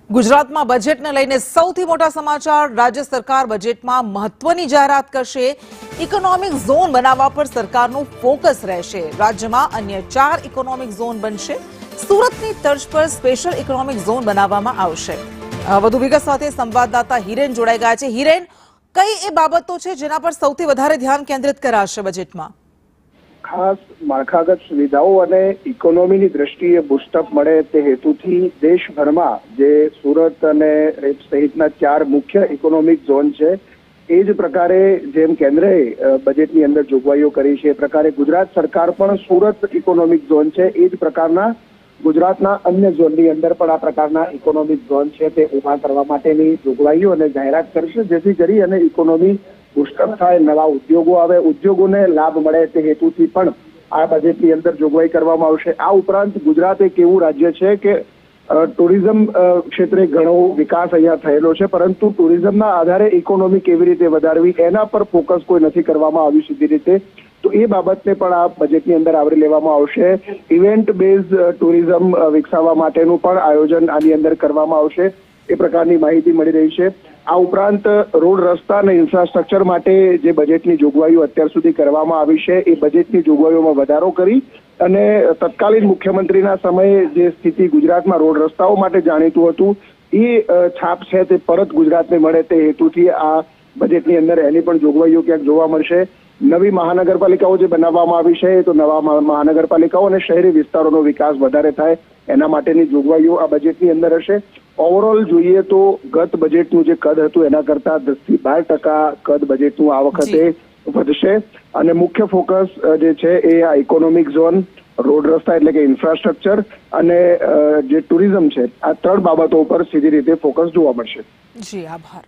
ગુજરાતમાં બજેટને લઈને સૌથી મોટા સમાચાર। રાજ્ય સરકાર બજેટમાં મહત્વની જાહેરાત કરશે। ઇકોનોમિક ઝોન બનાવવા પર સરકારનું ફોકસ રહેશે। રાજ્યમાં અન્ય 4 ઇકોનોમિક ઝોન બનશે। સુરતની તર્જ પર સ્પેશિયલ ઇકોનોમિક ઝોન બનાવવામાં આવશે। વધુ વિગત સાથે સંવાદદાતા હિરેન જોડાઈ ગયા છે। હિરેન, કઈ એ બાબતો છે જેના પર સૌથી વધારે ધ્યાન કેન્દ્રિત કરાશે બજેટમાં? ખાસ માળખાગત સુવિધાઓ અને ઇકોનોમીની દ્રષ્ટિએ બુસ્ટઅપ મળે તે હેતુથી દેશભરમાં જે સુરત અને સહિતના 4 મુખ્ય ઇકોનોમિક ઝોન છે એ જ પ્રકારે જેમ કેન્દ્રએ બજેટની અંદર જોગવાઈઓ કરી છે એ પ્રકારે ગુજરાત સરકાર પણ સુરત ઇકોનોમિક ઝોન છે એ જ પ્રકારના ગુજરાતના અન્ય ઝોનની અંદર પણ આ પ્રકારના ઇકોનોમિક ઝોન છે તે ઉભા કરવા માટેની જોગવાઈઓ અને જાહેરાત કરશે, જેથી કરી અને ઇકોનોમી બુસ્ટઅપ થાય, નવા ઉદ્યોગો આવે, ઉદ્યોગોને લાભ મળે તે હેતુથી પણ આ બજેટની અંદર જોગવાઈ કરવામાં આવશે। આ ઉપરાંત ગુજરાત એક એવું રાજ્ય છે કે ટુરિઝમ ક્ષેત્રે ઘણો વિકાસ અહીંયા થયેલો છે, પરંતુ ટુરિઝમના આધારે ઇકોનોમી કેવી રીતે વધારવી એના પર ફોકસ કોઈ નથી કરવામાં આવ્યું સીધી રીતે, તો એ બાબતને પણ આ બજેટની અંદર આવરી લેવામાં આવશે। ઇવેન્ટ બેઝ ટુરિઝમ વિકસાવવા માટેનું પણ આયોજન આની અંદર કરવામાં આવશે એ પ્રકારની માહિતી મળી રહી છે। આ ઉપરાંત રોડ, રસ્તા અને ઇન્ફ્રાસ્ટ્રક્ચર માટે જે બજેટની જોગવાઈઓ અત્યાર સુધી કરવામાં આવી છે એ બજેટની જોગવાઈઓમાં વધારો કરી અને તત્કાલીન મુખ્યમંત્રીના સમયે જે સ્થિતિ ગુજરાતમાં રોડ રસ્તાઓ માટે જાણીતું હતું એ છાપ છે તે પરત ગુજરાતને મળે તે હેતુથી આ બજેટની અંદર એની પણ જોગવાઈઓ ક્યાંક જોવા મળશે। નવી મહાનગરપાલિકાઓ જે બનાવવામાં આવી છે તો નવા મહાનગરપાલિકાઓ અને શહેરી વિસ્તારોનો વિકાસ વધારે થાય એના માટેની જોગવાઈઓ આ બજેટની અંદર હશે। ઓવરઓલ જોઈએ તો ગત બજેટનું જે કદ હતું એના કરતા 10 થી 12% કદ બજેટનું આ વખતે વધશે અને મુખ્ય ફોકસ જે છે એ આ ઇકોનોમિક ઝોન, રોડ રસ્તા એટલે કે ઇન્ફ્રાસ્ટ્રક્ચર અને જે ટુરિઝમ છે આ 3 બાબતો ઉપર સીધી રીતે ફોકસ જોવા મળશે। જી, આભાર।